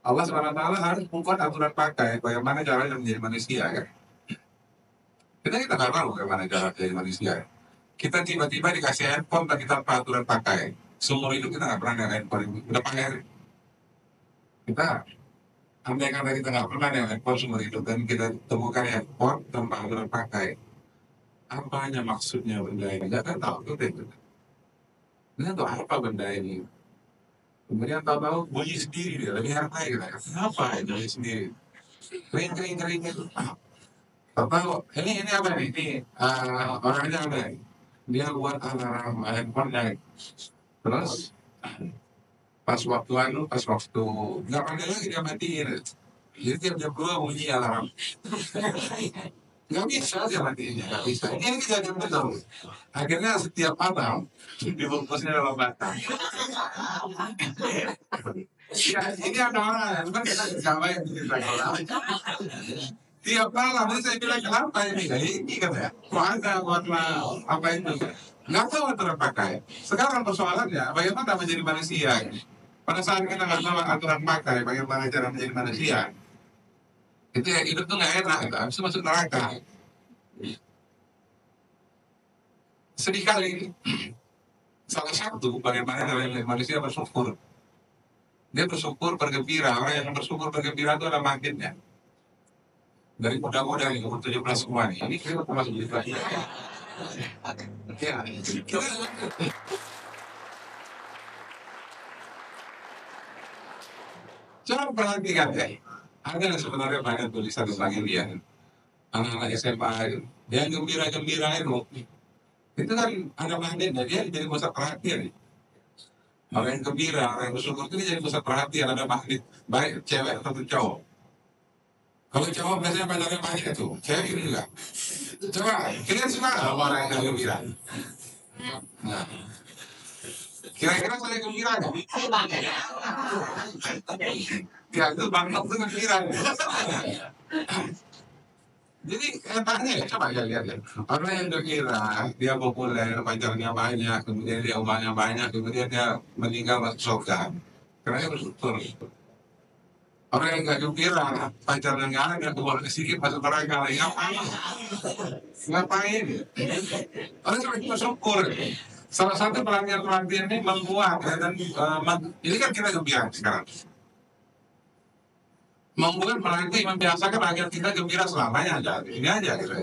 Allah SWT harus membuat aturan pakai bagaimana caranya menjadi manusia kan. Kita nggak tahu bagaimana cara menjadi manusia. Kita tiba-tiba dikasih handphone tapi tanpa aturan pakai. Seumur hidup kita nggak pernah dengan handphone udah pakai. Kita andai kata kita nggak pernah dengan handphone seumur hidup dan kita temukan handphone tanpa aturan pakai. Apanya maksudnya benda ini? Nggak kan tahu itu. Ini tuh apa benda ini? Kemudian tahu-tahu bunyi sendiri dia, lebih hartai kita. Kenapa ya bunyi sendiri? Kering itu. Tahu ini apa nih? Ini orangnya apa nih? Dia buat alarm handphonenya. Terus pas waktu nggak pandai lagi dia matiin. Jadi tiap jam 2 bunyi alarm. Nggak bisa dia matiin, nggak bisa. Ini kejadian betul. Akhirnya setiap malam dibungkusnya dalam batang. Ya, ini ada orang, kan kita disampaikan cerita orang. Tiap malam ini saya bilang kenapa ini? Nah, ini katanya, kok ada warna apa itu? Nggak tahu aturan pakai. Sekarang persoalannya, bagaimana menjadi manusia? Pada saat kita nggak tahu aturan pakai, bagaimana cara menjadi manusia? Itu ya hidup tuh nggak enak, itu harus masuk neraka. Sedih kali. Salah satu bagaimana cara menjadi manusia bersyukur. Dia bersyukur bergembira. Orang yang bersyukur bergembira itu adalah makinnya. Dari muda-muda nih, umur 17 semua nih. Ini kita termasuk di lagi. Ya, coba perhatikan ya. Ada sebenarnya banyak tulisan tentang India. Anak-anak SMA itu. Yang gembira-gembira itu kan ada magnetnya. Dia jadi pusat perhatian. Orang yang gembira, orang yang bersyukur itu jadi pusat perhatian. Ada magnet. Baik cewek atau cowok. Kalau cowok biasanya pacarnya banyak tuh, cewek itu juga. Coba, kalian suka nggak sama orang yang gembira? Nah, kira-kira saya gembira nggak? Ya itu bangkok itu gembira. Jadi enaknya ya, coba ya lihat ya. Orang yang gembira, dia populer, pacarnya banyak, kemudian dia uangnya banyak, kemudian dia meninggal masuk surga. Karena dia bersyukur. Orang yang nggak gembira, pacarnya nggak ada, keluar sedikit masuk neraka, ngapain? Ngapain? Orang cuma bersyukur. Salah satu pelatihan ini membuat ya, dan ini kan kita gembira sekarang. Membuat melatih, membiasakan agar kita gembira selamanya aja. Ini aja kita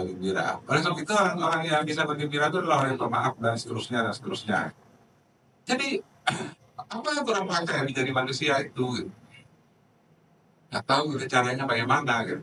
gembira. Oleh sebab itu orang yang bisa bergembira itu adalah orang yang pemaaf dan seterusnya. Jadi apa aturan pakai yang menjadi manusia itu? Nggak tahu gitu caranya bagaimana gitu.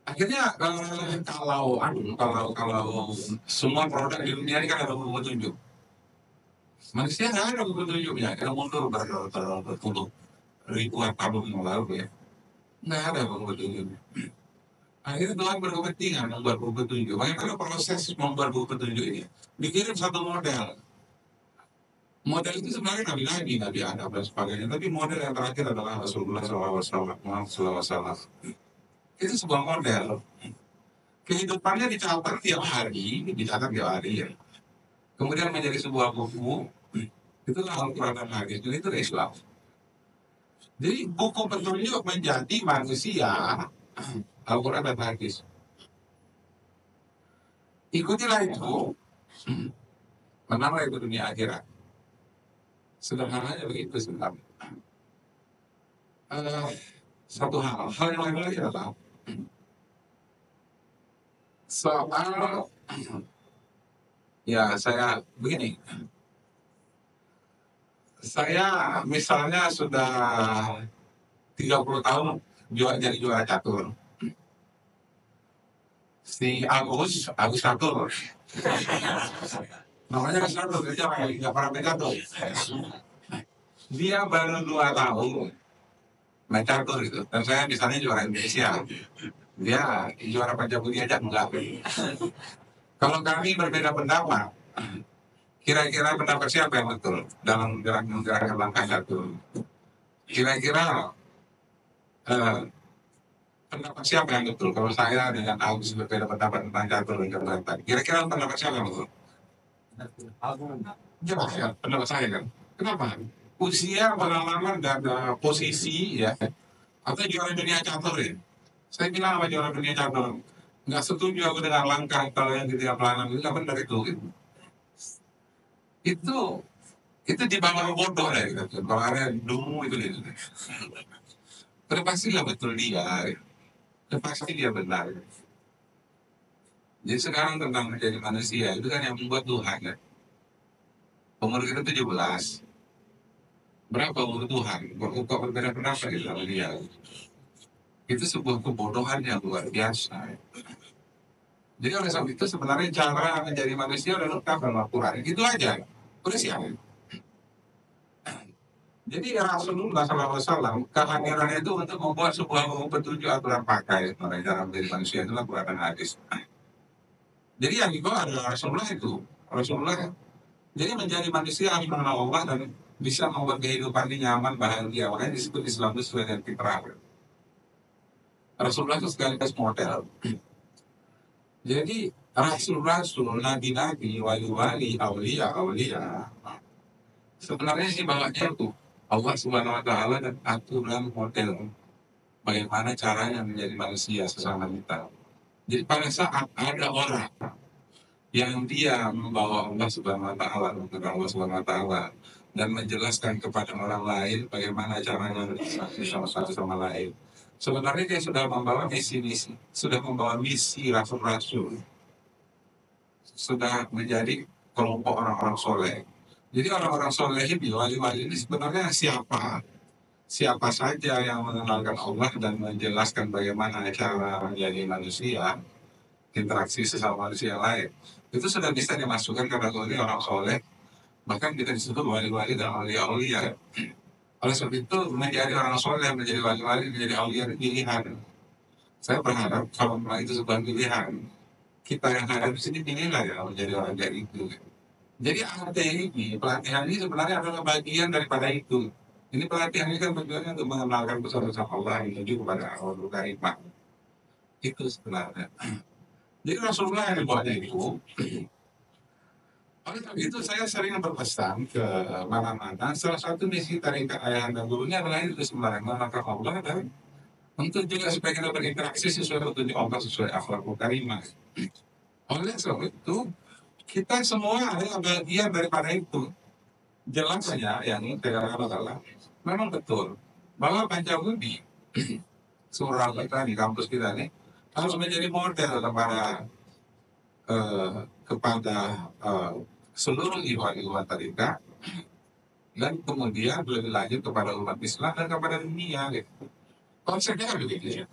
Akhirnya kalau semua produk di dunia ini kan ada buku petunjuk. Manusia nggak ada buku petunjuknya, kita mundur berpuluh ribuan tahun yang lalu ya. Nggak ada buku petunjuknya. Akhirnya Tuhan berkepentingan membuat buku petunjuk. Bagaimana proses membuat buku petunjuk ini? Dikirim satu model. Model itu sebenarnya Nabi Adam dan sebagainya. Tapi model yang terakhir adalah Rasulullah SAW. Itu sebuah model. Kehidupannya dicatat tiap hari ya. Kemudian menjadi sebuah buku. Itulah Al-Quran dan Hadis. Jadi itu Islam. Jadi buku petunjuk menjadi manusia Al-Quran dan Hadis. Ikutilah itu, menanglah itu dunia akhirat. Sederhananya begitu sebenarnya. Satu hal yang lain lagi adalah soal ya saya begini. Saya misalnya sudah 30 tahun jadi juara catur. Si Agus catur. Namanya kan catur, dia nggak pernah catur. Dia baru 2 tahun main catur gitu. Dan saya misalnya juara Indonesia. Dia juara Pancabudi aja enggak. Kalau kami berbeda pendapat, kira-kira pendapat siapa yang betul dalam gerakan langkah catur? Kira-kira pendapat siapa yang betul? Kalau saya dengan Agus berbeda pendapat tentang catur dan keberatan, kira-kira pendapat siapa yang betul? Jelas ya, pendapat saya kan. Kenapa? usia, pengalaman, dan posisi ya, atau juara dunia catur ya. Saya bilang sama juara dunia catur, nggak setuju aku dengan langkah kalau yang ketiga pelanan itu, nggak benar itu. Itu itu di bawah bodoh ya gitu. Kalau ada dungu itu gitu. Udah pastilah betul dia, udah pasti dia benar. Jadi sekarang tentang menjadi manusia itu kan yang membuat Tuhan ya. Umur kita 17. Berapa umur Tuhan? Kok berbeda pendapat di dalam dia? Itu sebuah kebodohan yang luar biasa. Jadi oleh sebab itu sebenarnya cara menjadi manusia udah lengkap dalam Al-Quran. Itu aja. Udah siap. Jadi Rasulullah SAW kehadirannya itu untuk membuat sebuah petunjuk aturan pakai mengenai cara menjadi manusia, itulah Quran hadis. Jadi yang dibawa adalah Rasulullah itu. Rasulullah jadi menjadi manusia harus mengenal Allah dan bisa membuat kehidupannya nyaman, bahagia. Makanya disebut Islam itu sesuai dengan fitrah. Rasulullah itu sekaligus model. Jadi Rasul-Rasul, Nabi-Nabi, wali-wali, aulia-aulia, sebenarnya sih bawahnya itu Allah Subhanahu Wa Taala dan aturan model bagaimana caranya menjadi manusia sesama kita. Jadi pada saat ada orang yang dia membawa Allah Subhanahu Wa Taala untuk Allah Subhanahu Wa Taala dan menjelaskan kepada orang lain bagaimana caranya bersama satu sama lain, sebenarnya dia sudah membawa misi-misi, sudah membawa misi rasul-rasul, sudah menjadi kelompok orang-orang soleh. Jadi orang-orang soleh ini, wali-wali ini sebenarnya siapa? Siapa saja yang mengenalkan Allah dan menjelaskan bagaimana cara menjadi manusia, interaksi sesama manusia lain, itu sudah bisa dimasukkan kategori orang soleh. Bahkan kita disebut wali-wali dan aulia-aulia. Oleh sebab itu menjadi orang soleh, menjadi wali-wali, menjadi aulia itu pilihan. Saya berharap kalau memang itu sebuah pilihan, kita yang ada di sini pilihlah ya menjadi orang kayak itu. Jadi AT ini, pelatihan ini sebenarnya adalah bagian daripada itu. Ini pelatihan ini kan tujuannya untuk mengenalkan besar-besar Allah menuju kepada Allah Karimah. Itu sebenarnya. Jadi Rasulullah yang dibuatnya itu. Oleh sebab itu saya sering berpesan ke mana-mana. Salah satu misi tarekat ayahanda gurunya adalah itu sebenarnya mengenalkan Allah dan untuk juga supaya kita berinteraksi sesuai petunjuk Allah, sesuai akhlakul karimah. Oleh sebab itu kita semua adalah bagian daripada itu. Jelas saja yang tidak adalah memang betul bahwa Pancabudi surah kita di kampus kita nih harus menjadi model kepada seluruh ikhwan-ikhwan tarikat dan kemudian lebih lanjut kepada umat Islam dan kepada dunia. Gitu. Konsepnya kan begitu ya.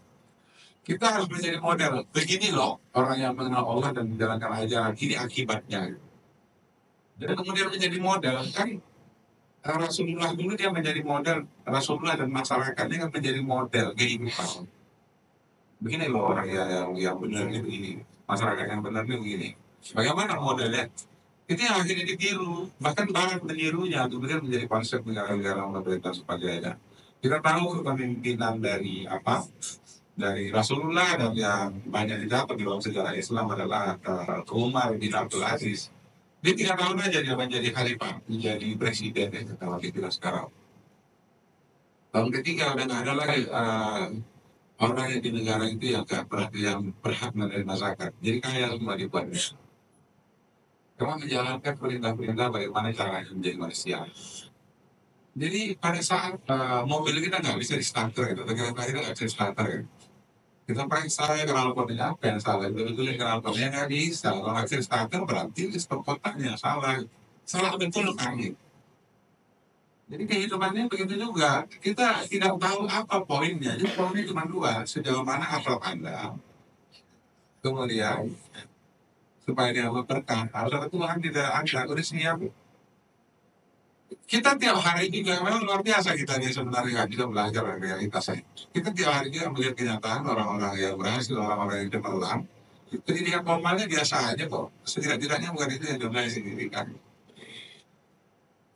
Kita harus menjadi model. Begini loh orang yang mengenal Allah dan menjalankan ajaran ini akibatnya. Dan kemudian menjadi model kan Rasulullah dulu dia menjadi model, Rasulullah dan masyarakatnya kan menjadi model kehidupan. Begini loh orang yang benar itu ini, masyarakat yang benar itu begini. Bagaimana modelnya? Itu yang akhirnya ditiru, bahkan barat menirunya, kemudian menjadi konsep negara-negara pemerintah sebagainya. Kita tahu kepemimpinan dari dari Rasulullah dan yang banyak didapat di dalam sejarah Islam adalah Umar bin Abdul Aziz. Dia 3 tahun aja dia menjadi khalifah, menjadi presiden ya, kalau kita sekarang. Tahun ketiga udah nggak ada lagi orang yang di negara itu yang berhak menerima zakat. Jadi kaya semua dibuatnya. Karena menjalankan perintah-perintah bagaimana caranya menjadi manusia. Jadi pada saat mobil kita nggak bisa di starter gitu, kita nggak bisa di starter gitu. Kita periksa knalpotnya apa yang salah, betul-betul knalpotnya nggak bisa. Kalau nggak bisa di starter berarti stop kotaknya salah. Salah betul kami. Jadi kehidupannya begitu juga. Kita tidak tahu apa poinnya. Jadi poinnya cuma 2, sejauh mana akhlak Anda. Kemudian supaya dia berkah, harus ada Tuhan tidak ada, udah siap. Kita tiap hari juga memang luar biasa kita ini sebenarnya kita belajar dari realitasnya. Kita tiap hari juga melihat kenyataan orang-orang yang berhasil, orang-orang yang cemerlang. Pendidikan formalnya biasa aja kok. Setidak-tidaknya bukan itu yang jumlahnya signifikan.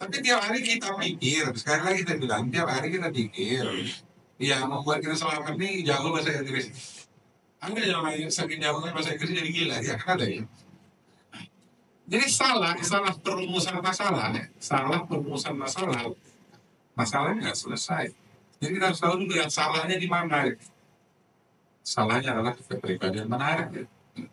Tapi tiap hari kita pikir, sekali lagi kita bilang, tiap hari kita pikir, yang membuat kita selamat ini jago bahasa Inggris. Anda yang saking jagonya bahasa Inggris jadi gila, ya kan ada ya. Jadi salah perumusan masalah, salah perumusan masalah. masalahnya nggak selesai. Jadi kita harus tahu dulu yang salahnya di mana. Salahnya adalah kepribadian menarik.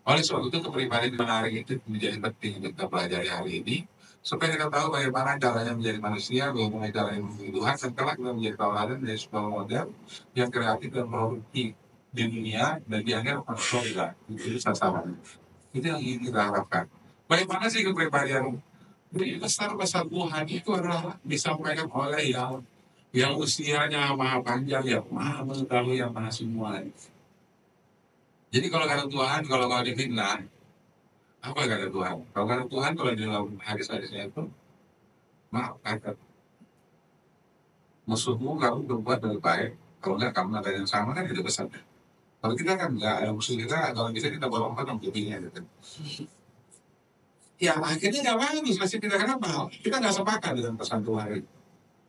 Oleh sebab itu kepribadian menarik itu menjadi penting untuk kita pelajari hari ini, supaya kita tahu bagaimana caranya menjadi manusia, bagaimana caranya menjadi Tuhan, setelah kita menjadi tauladan dari sebuah model yang kreatif dan produktif di dunia dan dianggap manusia. Itu sasaran. Itu yang ingin kita harapkan. Bagaimana sih kepribadian besar-besar Tuhan itu adalah disampaikan oleh yang usianya maha panjang, yang maha mengetahui, yang maha semua. Jadi kalau kata Tuhan, kalau kau difitnah, apa kata Tuhan? Kalau kata Tuhan, kalau di dalam hadis-hadisnya itu, maaf kata musuhmu kamu berbuat lebih baik. Kalau enggak kamu ada yang sama kan itu besar. Kalau kita kan enggak ada musuh kita, kalau bisa kita bawa empat yang kupingnya gitu. Ya akhirnya nggak bagus, masih kita kenapa? Kita nggak sepakat dengan pesan Tuhan.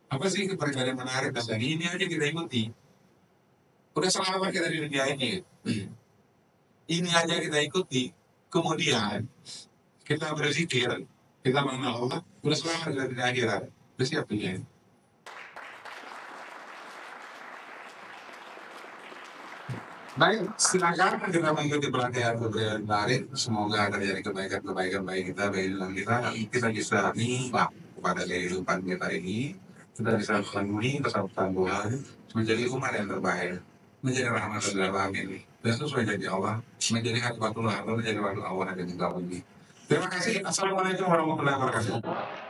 Apa sih kepribadian menarik dan ini aja kita ikuti. Udah selama kita di dunia ini, ini aja kita ikuti. Kemudian kita berzikir, kita mengenal Allah, udah selamat kita di akhirat. Udah siap dunia. Baik, silakan kita mengikuti pelatihan kepribadian menarik. Semoga terjadi kebaikan-kebaikan baik kita, baik dalam kita bisa nimbang kepada kehidupan kita ini. Kita bisa memenuhi kesabaran Tuhan, menjadi umat yang terbaik, menjadi rahmat dan alamin, dan sesuai janji Allah, menjadi hadiratullah, menjadi waktu Allah yang kita bagi. Terima kasih. Assalamualaikum warahmatullahi wabarakatuh.